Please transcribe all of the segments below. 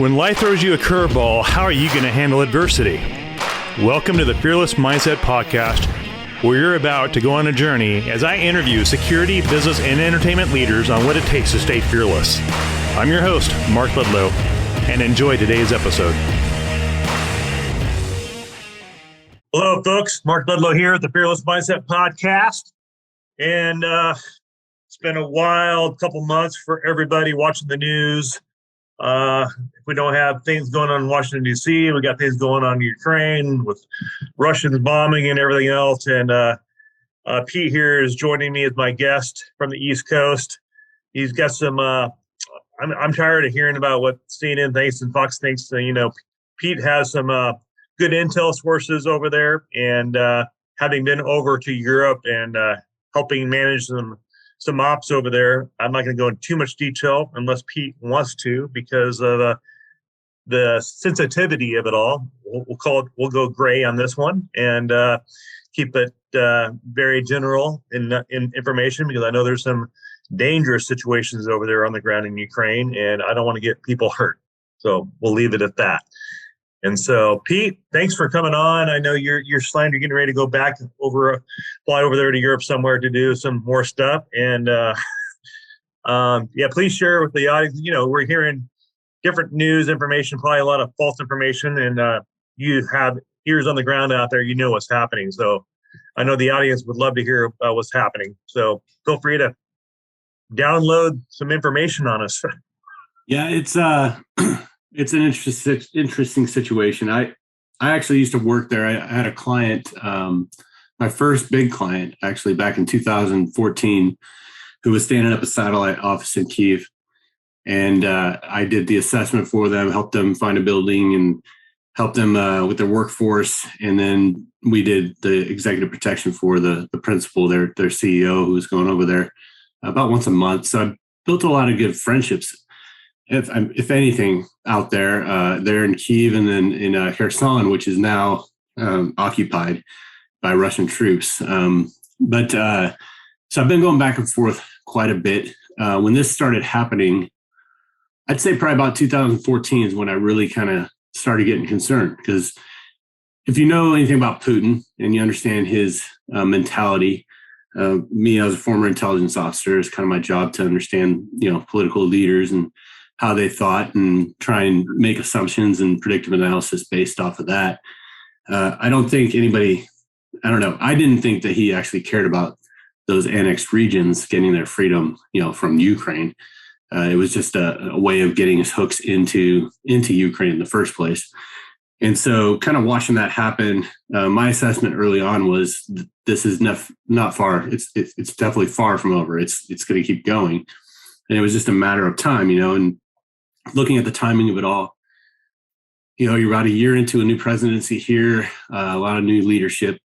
When life throws you a curveball, how are you going to handle adversity? Welcome to the Fearless Mindset Podcast, where you're about to go on a journey as I interview security, business, and entertainment leaders on what it takes to stay fearless. I'm your host, Mark Ledlow, and enjoy today's episode. Hello, folks. Mark Ledlow here at the Fearless Mindset Podcast. And it's been a wild couple months for everybody watching the news. If we don't have things going on in Washington, D.C., we got things going on in Ukraine with Russians bombing and everything else. And Pete here is joining me as my guest from the East Coast. He's got some, I'm tired of hearing about what CNN thinks and Fox thinks. Pete has some good intel sources over there, and having been over to Europe and helping manage some ops over there. I'm not going to go into too much detail unless Pete wants to, because of the sensitivity of it all. We'll go gray on this one and keep it very general in information, because I know there's some dangerous situations over there on the ground in Ukraine, and I don't want to get people hurt. So we'll leave it at that. And so, Pete, thanks for coming on. I know you're slammed. You're getting ready to go back fly over there to Europe somewhere to do some more stuff. And please share with the audience. We're hearing different news information, probably a lot of false information, and you have ears on the ground out there. You know what's happening. So I know the audience would love to hear about what's happening. So feel free to download some information on us. Yeah, it's an interesting situation. I actually used to work there. I had a client, my first big client, actually back in 2014, who was standing up a satellite office in Kyiv. And I did the assessment for them, helped them find a building and helped them with their workforce. And then we did the executive protection for the principal, their CEO, who was going over there about once a month. So I built a lot of good friendships, if anything, out there. They're in Kyiv and then in Kherson, which is now occupied by Russian troops. So I've been going back and forth quite a bit. When this started happening, I'd say probably about 2014 is when I really kind of started getting concerned, because if you know anything about Putin and you understand his mentality, me as a former intelligence officer, it's kind of my job to understand, political leaders and how they thought and try and make assumptions and predictive analysis based off of that. I don't think anybody, I didn't think that he actually cared about those annexed regions getting their freedom, from Ukraine. It was just a way of getting his hooks into Ukraine in the first place. And so kind of watching that happen, my assessment early on was this is not far. It's definitely far from over. It's going to keep going. And it was just a matter of time, and looking at the timing of it all, you're about a year into a new presidency here, a lot of new leadership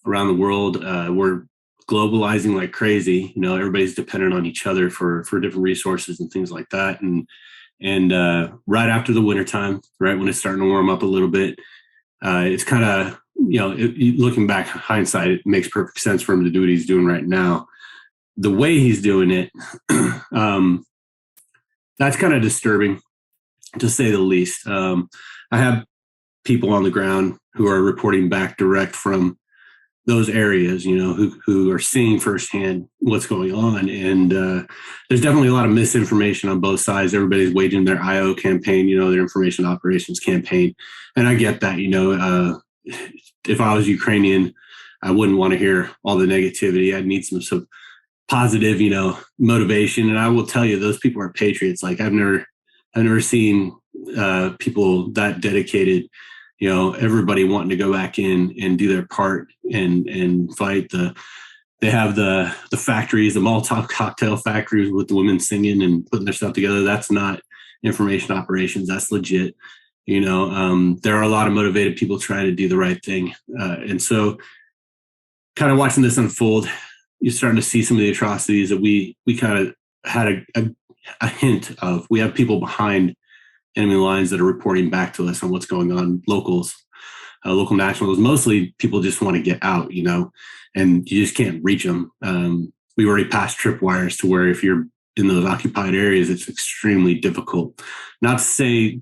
around the world. We're globalizing like crazy. Everybody's dependent on each other for different resources and things like that. And right after the wintertime, right when it's starting to warm up a little bit, it's kind of, looking back, hindsight, it makes perfect sense for him to do what he's doing right now. The way he's doing it, that's kind of disturbing, to say the least. I have people on the ground who are reporting back direct from those areas, who are seeing firsthand what's going on. And there's definitely a lot of misinformation on both sides. Everybody's waging their IO campaign, their information operations campaign. And I get that, if I was Ukrainian, I wouldn't want to hear all the negativity. I'd need some positive, motivation. And I will tell you, those people are patriots. Like I've never seen people that dedicated, everybody wanting to go back in and do their part and fight. They have the factories, the Molotov cocktail factories with the women singing and putting their stuff together. That's not information operations. That's legit. There are a lot of motivated people trying to do the right thing. And so kind of watching this unfold, you're starting to see some of the atrocities that we kind of had a hint of. We have people behind enemy lines that are reporting back to us on what's going on. Locals, local nationals, mostly people just want to get out, and you just can't reach them. We've already passed tripwires to where if you're in those occupied areas, it's extremely difficult. Not to say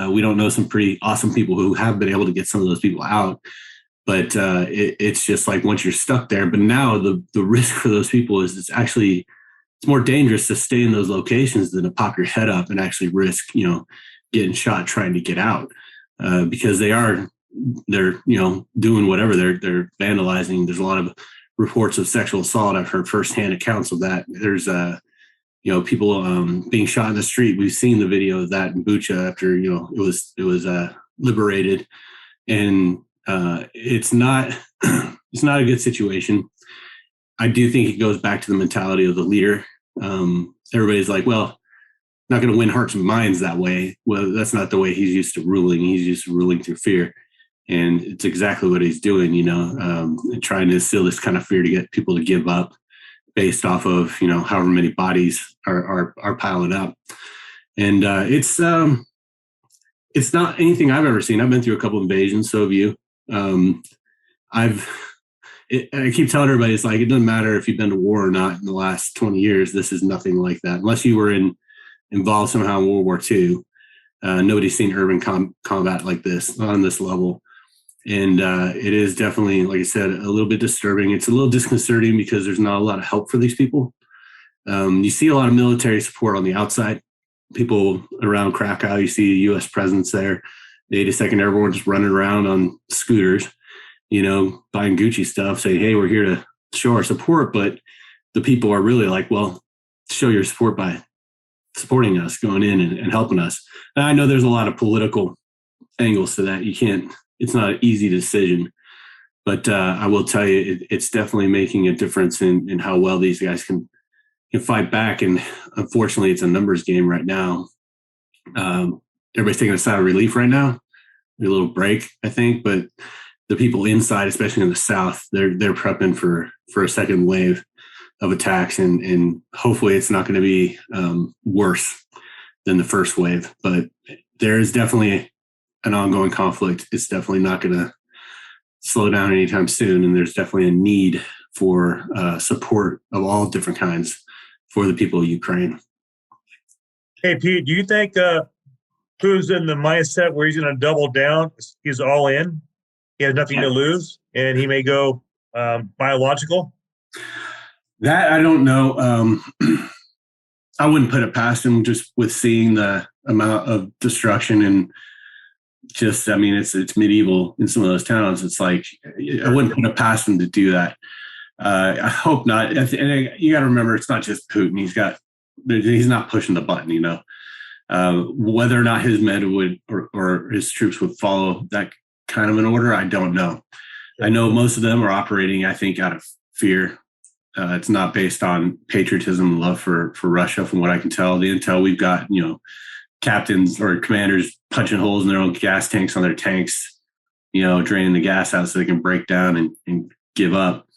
we don't know some pretty awesome people who have been able to get some of those people out, but it's just like once you're stuck there. But now the risk for those people is it's more dangerous to stay in those locations than to pop your head up and actually risk, getting shot trying to get out, because they're doing whatever, they're vandalizing. There's a lot of reports of sexual assault. I've heard firsthand accounts of that. There's people being shot in the street. We've seen the video of that in Bucha after it was liberated, and it's not it's not a good situation. I do think it goes back to the mentality of the leader. Everybody's like, well, not going to win hearts and minds that way. Well, that's not the way he's used to ruling. He's used to ruling through fear. And it's exactly what he's doing, and trying to instill this kind of fear to get people to give up based off of, however many bodies are piling up. And it's not anything I've ever seen. I've been through a couple of invasions. So have you. I keep telling everybody, it's like, it doesn't matter if you've been to war or not in the last 20 years. This is nothing like that. Unless you were involved somehow in World War II. Nobody's seen urban combat like this, not on this level. And it is definitely, like I said, a little bit disturbing. It's a little disconcerting because there's not a lot of help for these people. You see a lot of military support on the outside. People around Krakow, you see a U.S. presence there. The 82nd Airborne just running around on scooters, buying Gucci stuff, saying, hey, we're here to show our support. But the people are really like, well, show your support by supporting us, going in and helping us. And I know there's a lot of political angles to that. It's not an easy decision, but I will tell you, it's definitely making a difference in how well these guys can fight back. And unfortunately, it's a numbers game right now. Everybody's taking a sigh of relief right now, a little break, I think, but the people inside, especially in the South, they're prepping for a second wave of attacks, and hopefully it's not going to be worse than the first wave. But there is definitely an ongoing conflict. It's definitely not going to slow down anytime soon, and there's definitely a need for support of all different kinds for the people of Ukraine. Hey, Pete, do you think Putin's in the mindset where he's going to double down? He's all in. He has nothing to lose, and he may go biological? That I don't know. I wouldn't put it past him, just with seeing the amount of destruction and just, it's medieval in some of those towns. It's like, I wouldn't put it past him to do that. I hope not. And you got to remember, it's not just Putin. He's not pushing the button, whether or not his men would or his troops would follow that kind of an order, I don't know. I know most of them are operating, I think, out of fear. It's not based on patriotism and love for Russia, from what I can tell. The intel we've got, captains or commanders punching holes in their own gas tanks on their tanks, draining the gas out so they can break down and give up.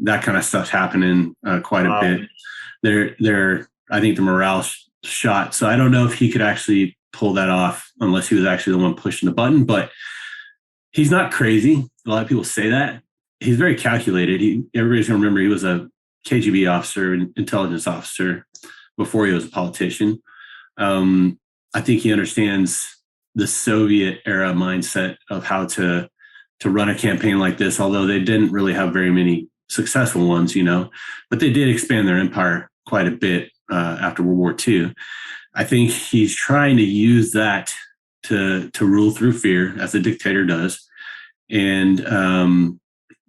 That kind of stuff's happening quite a bit. I think the morale's shot. So I don't know if he could actually pull that off unless he was actually the one pushing the button. But he's not crazy. A lot of people say that. He's very calculated. Everybody's going to remember he was a KGB officer, an intelligence officer, before he was a politician. I think he understands the Soviet era mindset of how to run a campaign like this, although they didn't really have very many successful ones, but they did expand their empire quite a bit after World War II. I think he's trying to use that to rule through fear, as a dictator does. And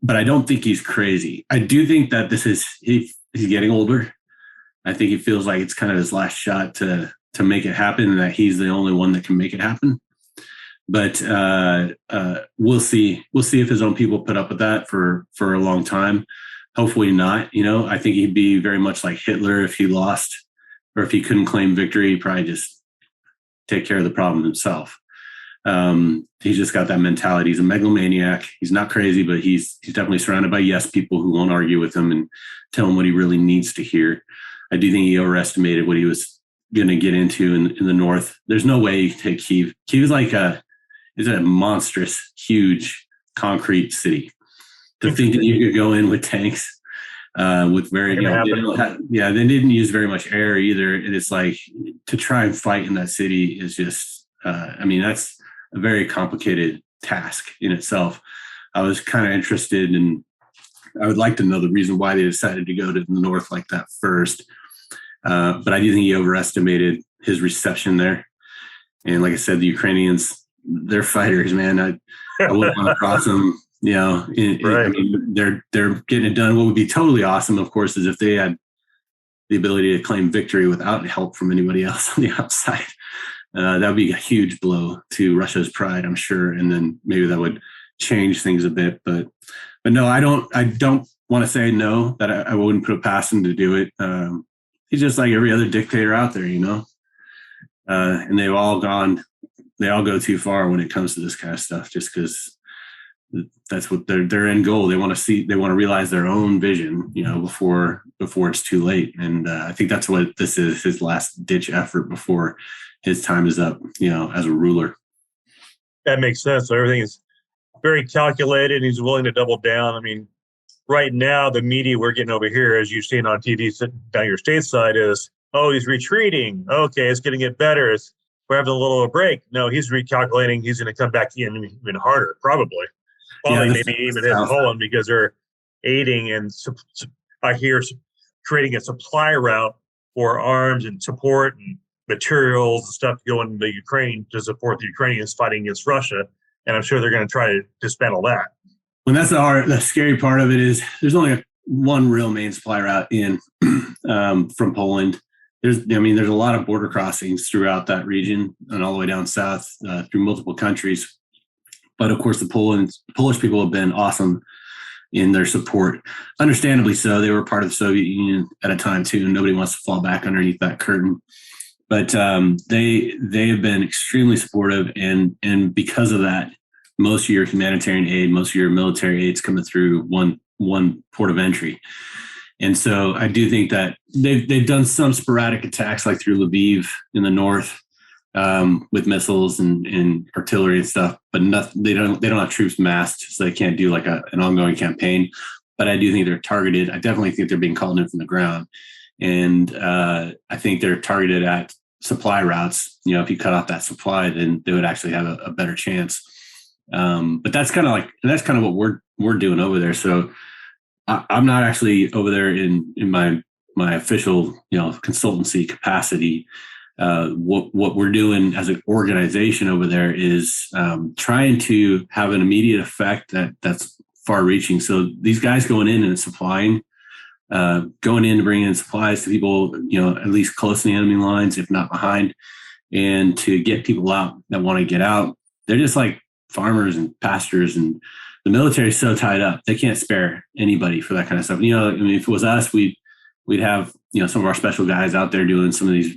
but I don't think he's crazy. I do think that he's getting older. I think he feels like it's kind of his last shot to make it happen, and that he's the only one that can make it happen. But we'll see. We'll see if his own people put up with that for a long time. Hopefully not. I think he'd be very much like Hitler if he lost, or if he couldn't claim victory, he'd probably just take care of the problem himself. He's just got that mentality. He's a megalomaniac. He's not crazy, but he's definitely surrounded by yes people who won't argue with him and tell him what he really needs to hear. I do think he overestimated what he was going to get into in the north. There's no way you can take Kyiv. Kyiv is a monstrous, huge concrete city. To think that you could go in with tanks, with very, they didn't use very much air either. And it's like to try and fight in that city is just, that's a very complicated task in itself. I was kind of interested in, I would like to know the reason why they decided to go to the north like that first. But I do think he overestimated his reception there. And like I said, the Ukrainians, they're fighters, man. I wouldn't want to cross them. Right. They're getting it done. What would be totally awesome, of course, is if they had the ability to claim victory without help from anybody else on the outside. That would be a huge blow to Russia's pride, I'm sure. And then maybe that would change things a bit. But no, I don't want to say no, that I wouldn't put it past him to do it. He's just like every other dictator out there, and they all go too far when it comes to this kind of stuff, just because that's what their end goal. They want to realize their own vision, before it's too late. And I think that's what this is, his last ditch effort before his time is up, as a ruler. That makes sense. So everything is very calculated. He's willing to double down. I mean, right now, the media we're getting over here, as you've seen on TV down your stateside, is, oh, he's retreating. Okay, it's going to get better. We're having a little break. No, he's recalculating. He's going to come back in even harder, probably. Maybe even hit Poland, because they're aiding and I hear creating a supply route for arms and support and materials and stuff going to Ukraine to support the Ukrainians fighting against Russia. And I'm sure they're going to try to dismantle that. And that's the scary part of it is there's only one real main supply route in from Poland. There's a lot of border crossings throughout that region and all the way down south through multiple countries. But of course, the Polish people have been awesome in their support. Understandably so. They were part of the Soviet Union at a time too, and nobody wants to fall back underneath that curtain. But they have been extremely supportive, and because of that, most of your humanitarian aid, most of your military aid's coming through one port of entry. And so I do think that they've done some sporadic attacks, like through Lviv in the north, with missiles and artillery and stuff, but they don't have troops massed, so they can't do like an ongoing campaign. But I do think they're targeted. I definitely think they're being called in from the ground, and I think they're targeted at supply routes. If you cut off that supply, then they would actually have a better chance. But that's kind of what we're doing over there. So I'm not actually over there in my official consultancy capacity. What we're doing as an organization over there is trying to have an immediate effect that's far-reaching. So these guys going in and supplying, going in to bring in supplies to people, at least close to the enemy lines, if not behind, and to get people out that want to get out. They're just like farmers and pastors, and the military is so tied up they can't spare anybody for that kind of stuff. If it was us, we'd have some of our special guys out there doing some of these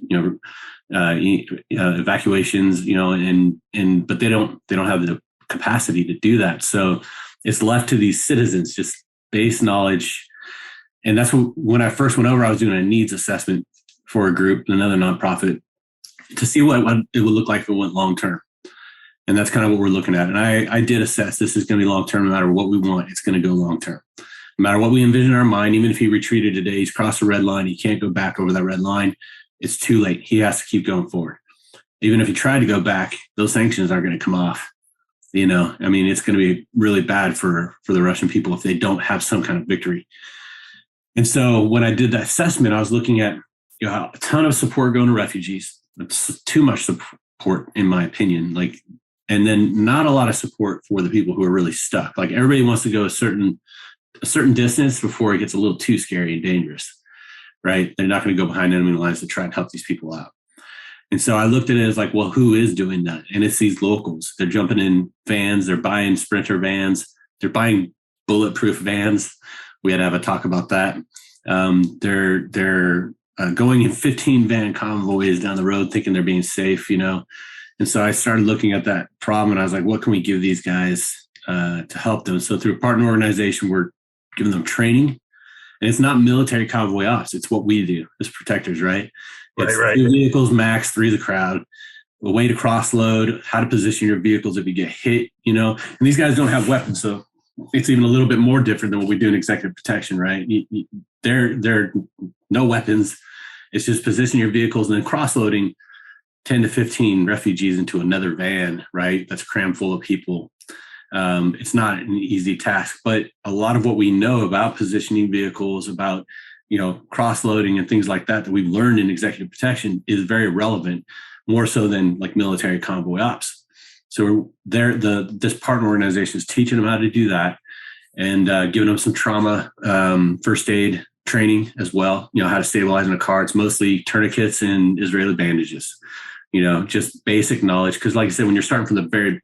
evacuations, but they don't have the capacity to do that. So it's left to these citizens, just base knowledge. And that's when I first went over, I was doing a needs assessment for a group, another nonprofit, to see what it would look like if it went long term. And that's kind of what we're looking at. And I did assess this is going to be long term. No matter what we want, it's going to go long term. No matter what we envision in our mind, even if he retreated today, he's crossed the red line, he can't go back over that red line. It's too late. He has to keep going forward. Even if he tried to go back, those sanctions aren't going to come off. It's going to be really bad for the Russian people if they don't have some kind of victory. And so when I did that assessment, I was looking at a ton of support going to refugees. It's too much support, in my opinion. And then not a lot of support for the people who are really stuck. Like everybody wants to go a certain distance before it gets a little too scary and dangerous, right? They're not going to go behind enemy lines to try and help these people out. And so I looked at it as like, well, who is doing that? And it's these locals. They're jumping in vans. They're buying Sprinter vans. They're buying bulletproof vans. We had to have a talk about that. They're going in 15 van convoys down the road thinking they're being safe, And so I started looking at that problem, and I was like, what can we give these guys to help them? So through a partner organization, we're giving them training. And it's not military convoy ops. It's what we do as protectors, right? It's right. 2 vehicles max, 3 the crowd, a way to cross load, how to position your vehicles if you get hit, And these guys don't have weapons. So it's even a little bit more different than what we do in executive protection, right? There are no weapons. It's just position your vehicles and then cross-loading 10 to 15 refugees into another van, right? That's crammed full of people. It's not an easy task, but a lot of what we know about positioning vehicles, about, cross-loading and things like that we've learned in executive protection is very relevant, more so than like military convoy ops. So this partner organization is teaching them how to do that and giving them some trauma first aid training as well, how to stabilize in a car. It's mostly tourniquets and Israeli bandages, just basic knowledge. Because like I said, when you're starting from the very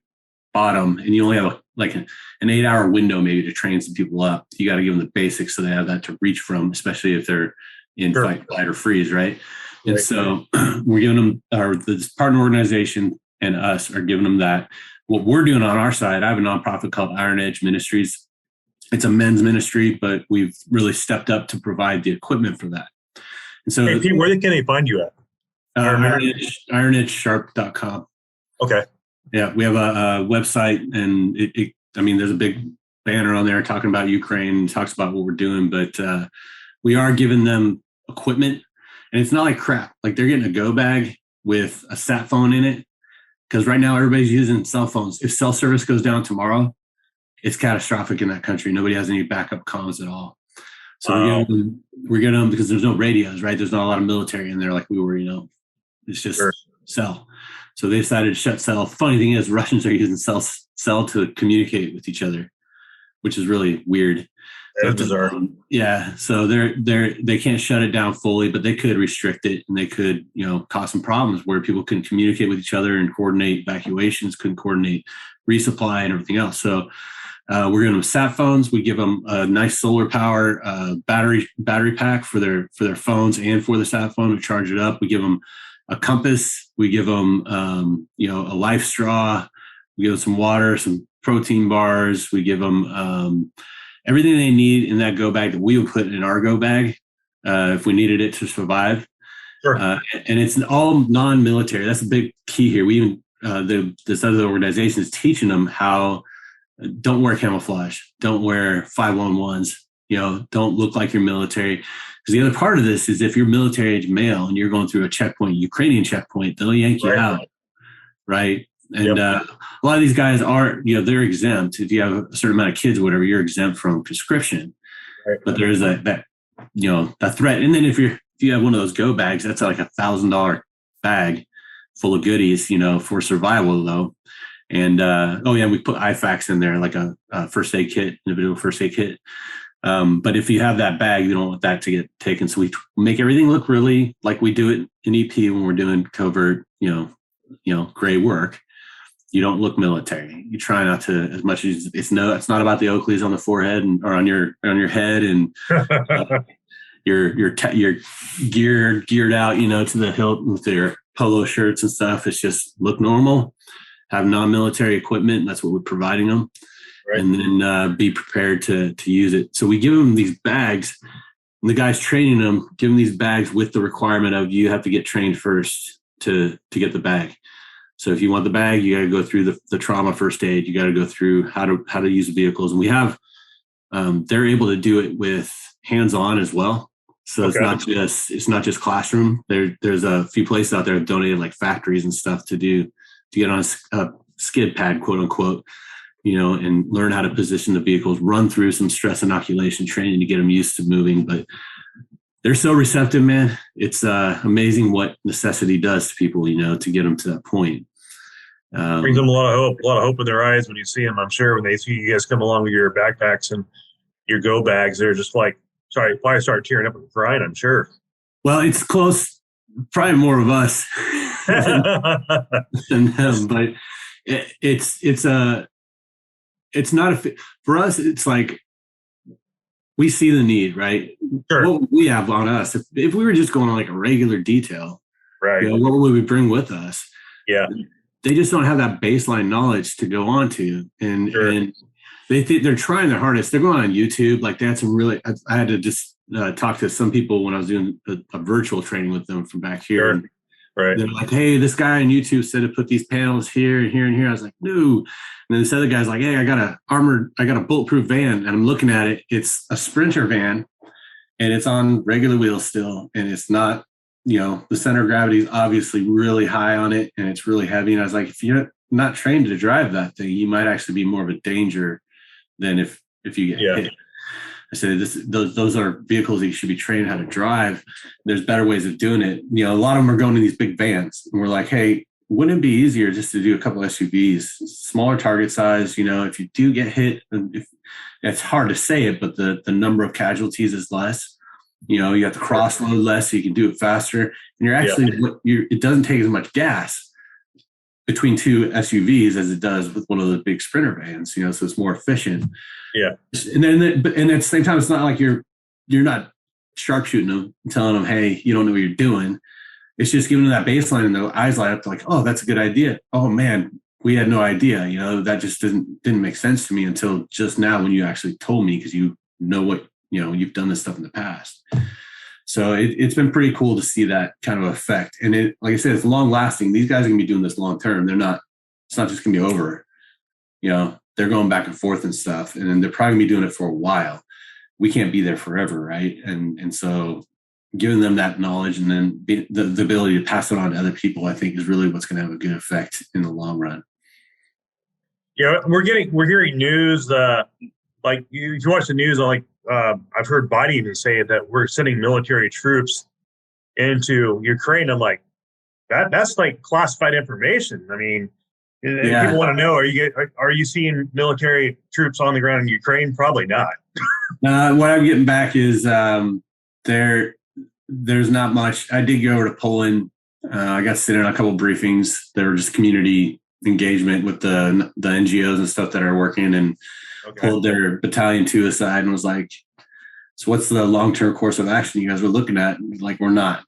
bottom and you only have an 8-hour window maybe to train some people up, you got to give them the basics so they have that to reach from, especially if they're in fight, flight, or freeze, right? And so we're giving them, this partner organization and us are giving them that. What we're doing on our side, I have a nonprofit called Iron Edge Ministries. It's a men's ministry, but we've really stepped up to provide the equipment for that. And so, hey, Pete, where can they find you at? IronEdgeSharp.com. Okay. Yeah, we have a website, and there's a big banner on there talking about Ukraine, talks about what we're doing, but we are giving them equipment, and it's not like crap. Like they're getting a go bag with a sat phone in it, because right now everybody's using cell phones. If cell service goes down tomorrow, it's catastrophic in that country. Nobody has any backup comms at all. So we're getting them because there's no radios, right? There's not a lot of military in there like we were, it's just cell. So they decided to shut cell. Funny thing is, Russians are using cell to communicate with each other, which is really weird. That is bizarre. Yeah. So they can't shut it down fully, but they could restrict it, and they could, cause some problems where people can communicate with each other and coordinate evacuations, couldn't coordinate resupply and everything else. So we're giving them sat phones. We give them a nice solar power battery pack for their phones and for the sat phone to charge it up. We give them a compass. We give them, a life straw. We give them some water, some protein bars. We give them everything they need in that go bag that we would put in our go bag if we needed it to survive. Sure. And it's all non-military. That's a big key here. We even this other organization is teaching them how. Don't wear camouflage. Don't wear 511s. Don't look like you're military. Because the other part of this is if you're military age male and you're going through a checkpoint, Ukrainian checkpoint, they'll yank you out, right? And a lot of these guys are, they're exempt. If you have a certain amount of kids or whatever, you're exempt from conscription. Right. But there is that threat. And then if you have one of those go bags, that's like $1,000 bag full of goodies, for survival though. And we put IFACs in there, like a first aid kit, individual first aid kit. But if you have that bag, you don't want that to get taken. So we make everything look really like we do it in EP when we're doing covert, gray work. You don't look military. You try not to, as much as it's not about the Oakleys on the forehead or on your head, and you're geared out, to the hilt with their polo shirts and stuff. It's just look normal. Have non-military equipment. And that's what we're providing them. Right. And then be prepared to use it. So we give them these bags, and the guys training them give them these bags with the requirement of you have to get trained first to get the bag. So if you want the bag, you got to go through the trauma first aid. You got to go through how to use the vehicles. And we have, they're able to do it with hands-on as well. So it's not just classroom. There's a few places out there that donated like factories and stuff to get on a skid pad, quote unquote, and learn how to position the vehicles, run through some stress inoculation training to get them used to moving. But they're so receptive, man. It's amazing what necessity does to people, to get them to that point. Brings them a lot of hope in their eyes when you see them. I'm sure when they see you guys come along with your backpacks and your go bags, they're just like, sorry, probably start tearing up and crying, I'm sure. Well, it's close, probably more of us than them, but it's not for us. It's like we see the need, right? Sure. What we have on us, if we were just going on like a regular detail, right? What would we bring with us? Yeah, they just don't have that baseline knowledge to go on to, and they think they're trying their hardest. They're going on YouTube, like they had some really. I had to just talk to some people when I was doing a virtual training with them from back here. Sure. And Right. They're like, hey, this guy on YouTube said to put these panels here and here and here. I was like, no. And then this other guy's like, hey, I got a bulletproof van. And I'm looking at it. It's a Sprinter van and it's on regular wheels still. And it's not, the center of gravity is obviously really high on it and it's really heavy. And I was like, if you're not trained to drive that thing, you might actually be more of a danger than if you get hit. I said, those are vehicles that you should be trained how to drive. There's better ways of doing it. A lot of them are going to these big vans. And we're like, hey, wouldn't it be easier just to do a couple of SUVs, smaller target size? If you do get hit, it's hard to say it, but the number of casualties is less. You have to cross load less, so you can do it faster. And you're actually, it doesn't take as much gas between two SUVs as it does with one of the big Sprinter vans, so it's more efficient. Yeah. And at the same time, it's not like you're not sharpshooting them and telling them, hey, you don't know what you're doing. It's just giving them that baseline and their eyes light up to like, oh, that's a good idea. Oh man, we had no idea. That just didn't make sense to me until just now when you actually told me, because you've done this stuff in the past. So it's been pretty cool to see that kind of effect. And like I said, it's long lasting. These guys are gonna be doing this long term. It's not just gonna be over. They're going back and forth and stuff. And then they're probably gonna be doing it for a while. We can't be there forever, right? And so giving them that knowledge and then the ability to pass it on to other people, I think is really what's gonna have a good effect in the long run. Yeah, we're hearing news like you watch the news on I've heard Biden even say that we're sending military troops into Ukraine. I'm like, that's like classified information. I mean, people want to know: are you seeing military troops on the ground in Ukraine? Probably not. What I'm getting back is there's not much. I did go over to Poland. I got to sit in on a couple of briefings. There were just community engagement with the NGOs and stuff that are working, and pulled their battalion 2 aside and was like, so what's the long-term course of action you guys were looking at? Like, we're not.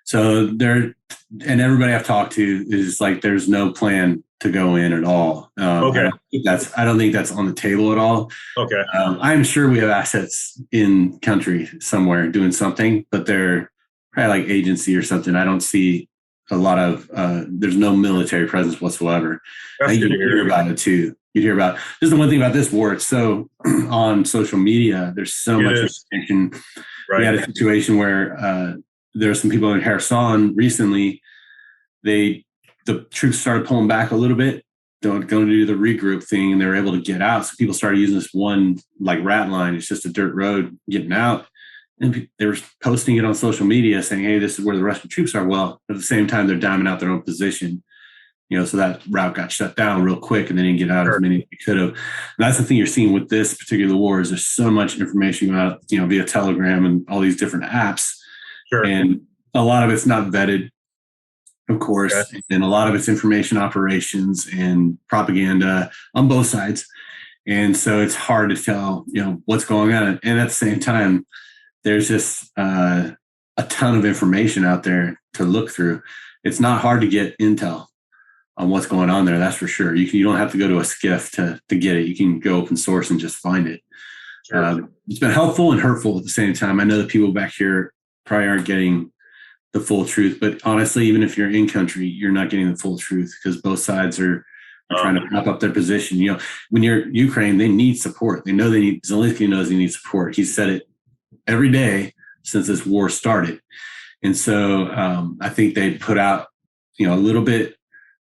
So and everybody I've talked to is like, there's no plan to go in at all. I don't think that's on the table at all. Okay. I'm sure we have assets in country somewhere doing something, but they're probably like agency or something. I don't see a lot of, there's no military presence whatsoever. I think you hear about it too. You hear about, this is the one thing about this war. It's so on social media, there's so much information. Right. We had a situation where there are some people in Kherson recently. The troops started pulling back a little bit, going to do the regroup thing, and they were able to get out. So people started using this one like rat line. It's just a dirt road getting out. And they were posting it on social media saying, hey, this is where the Russian troops are. Well, at the same time, they're diamond out their own position. So that route got shut down real quick and they didn't get out as many as they could have. And that's the thing you're seeing with this particular war is there's so much information going out, via Telegram and all these different apps. Sure. And a lot of it's not vetted, of course. Okay. And a lot of it's information operations and propaganda on both sides. And so it's hard to tell, what's going on. And at the same time, there's just a ton of information out there to look through. It's not hard to get intel on what's going on there. That's for sure. You don't have to go to a skiff to get it. You can go open source and just find it. Sure. It's been helpful and hurtful at the same time. I know that people back here probably aren't getting the full truth, but honestly, even if you're in country, you're not getting the full truth because both sides are trying to prop up their position. When you're Ukraine, they need support. Zelensky knows they need support. He said it every day since this war started. And so I think they put out, a little bit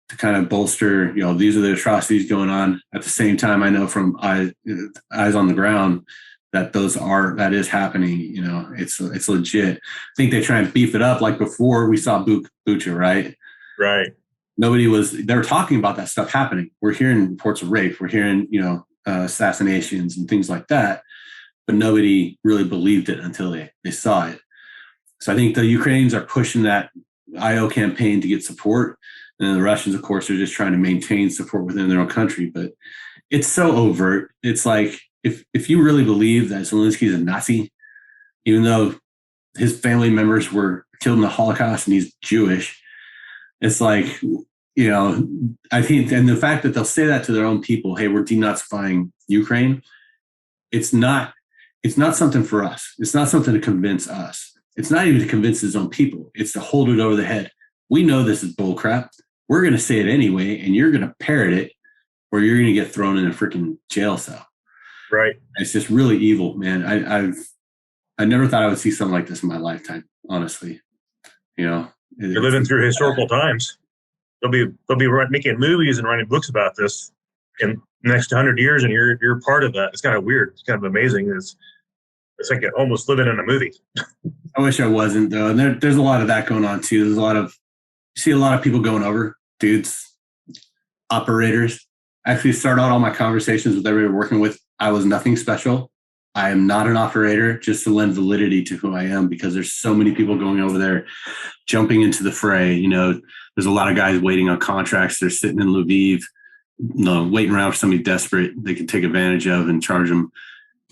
to kind of bolster, these are the atrocities going on. At the same time, I know from eyes on the ground that that is happening. It's legit. I think they try and beef it up like before we saw Bucha, right? Right. They were talking about that stuff happening. We're hearing reports of rape. We're hearing, assassinations and things like that. But nobody really believed it until they saw it. So I think the Ukrainians are pushing that IO campaign to get support. And the Russians, of course, are just trying to maintain support within their own country. But it's so overt. It's like, if you really believe that Zelensky is a Nazi, even though his family members were killed in the Holocaust and he's Jewish, it's like, I think, and the fact that they'll say that to their own people, hey, we're denazifying Ukraine, it's not something for us. It's not something to convince us. It's not even to convince his own people. It's to hold it over the head. we know this is bullcrap. We're going to say it anyway, and you're going to parrot it, or you're going to get thrown in a freaking jail cell. Right. It's just really evil, man. I never thought I would see something like this in my lifetime, honestly. You're living through historical times. They'll be making movies and writing books about this in the next 100 years, and you're part of that. It's kind of weird. It's kind of amazing. It's like almost living in a movie. I wish I wasn't, though. And there's a lot of that going on too. You see a lot of people going over, dudes, operators. I actually start out all my conversations with everybody working with. I was nothing special. I am not an operator, just to lend validity to who I am, because there's so many people going over there, jumping into the fray. There's a lot of guys waiting on contracts. They're sitting in Lviv, waiting around for somebody desperate they can take advantage of and charge them.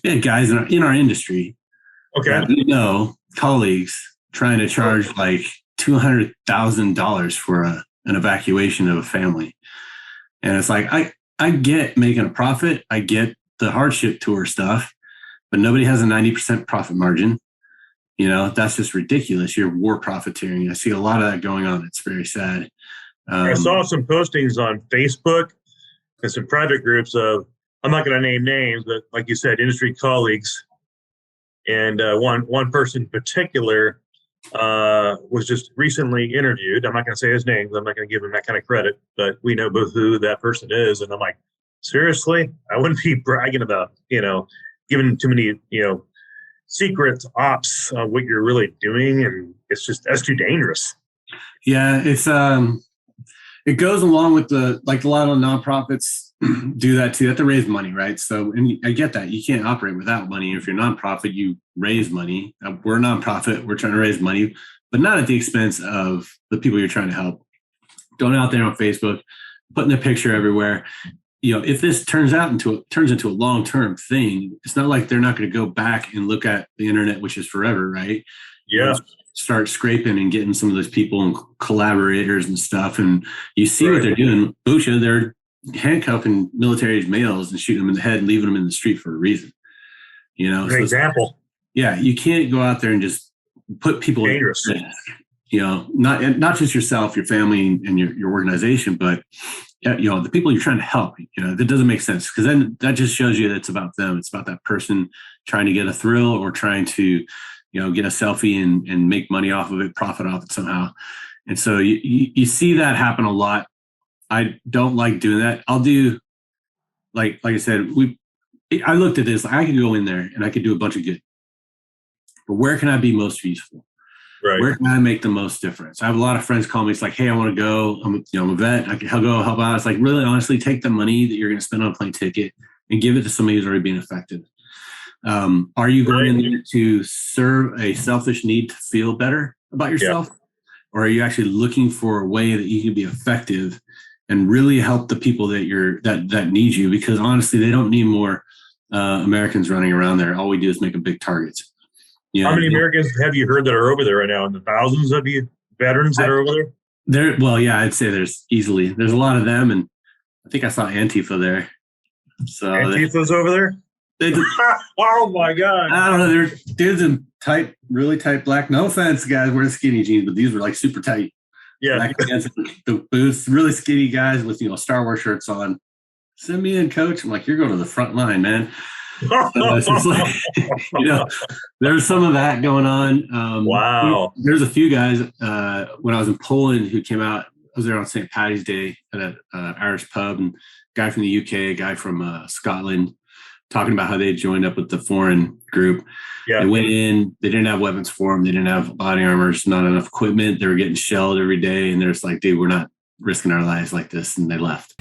Yeah, guys in our industry. Okay. We know colleagues trying to charge like $200,000 for an evacuation of a family. And it's like, I get making a profit. I get the hardship tour stuff, but nobody has a 90% profit margin. That's just ridiculous. You're war profiteering. I see a lot of that going on. It's very sad. I saw some postings on Facebook and some private groups of, I'm not going to name names, but like you said, industry colleagues. And one person in particular was just recently interviewed. I'm not going to say his name. I'm not going to give him that kind of credit, but we know both who that person is. And I'm like, seriously? I wouldn't be bragging about, giving too many, secret ops of what you're really doing. And that's too dangerous. Yeah, it goes along with a lot of nonprofits do that too. They have to raise money, right? So, and I get that. You can't operate without money. If you're a nonprofit, you raise money. We're a nonprofit. We're trying to raise money, but not at the expense of the people you're trying to help. Going out there on Facebook, putting a picture everywhere. If this turns into a long-term thing, it's not like they're not going to go back and look at the internet, which is forever, right? Yeah. Start scraping and getting some of those people and collaborators and stuff. And you see what they're doing. Busha, they're handcuffing military males and shooting them in the head and leaving them in the street for a reason. An example. Yeah, you can't go out there and just put people dangerous. Not just yourself, your family, and your organization, but the people you're trying to help. That doesn't make sense, because then that just shows you that it's about them. It's about that person trying to get a thrill or trying to get a selfie and make money off of it, profit off it somehow. And so you see that happen a lot. I don't like doing that. I'll do, like I said, I looked at this. I could go in there and I could do a bunch of good. But where can I be most useful? Right. Where can I make the most difference? I have a lot of friends call me. It's like, hey, I want to go. I'm a vet. I can go help out. It's like, really, honestly, take the money that you're going to spend on a plane ticket and give it to somebody who's already being affected. Are you going in there to serve a selfish need to feel better about yourself? Yeah. Or are you actually looking for a way that you can be effective and really help the people that need you? Because honestly, they don't need more Americans running around there. All we do is make them big targets. How many Americans have you heard that are over there right now? In the thousands of you veterans that are over there? Well, yeah, I'd say there's a lot of them, and I think I saw Antifa there. So Antifa's over there? Oh my God! I don't know. They're dudes in really tight black. No offense, guys, wearing skinny jeans, but these were like super tight. Yeah, black pants, the boots, really skinny guys with Star Wars shirts on. Send me in, coach. I'm like, you're going to the front line, man. It's just like, there's some of that going on. Wow. There's a few guys when I was in Poland who came out. I was there on St. Paddy's Day at an Irish pub, and a guy from the UK, a guy from Scotland, talking about how they had joined up with the foreign group. Yeah. They went in, they didn't have weapons for them. They didn't have body armors, not enough equipment. They were getting shelled every day. And they're just like, dude, we're not risking our lives like this. And they left.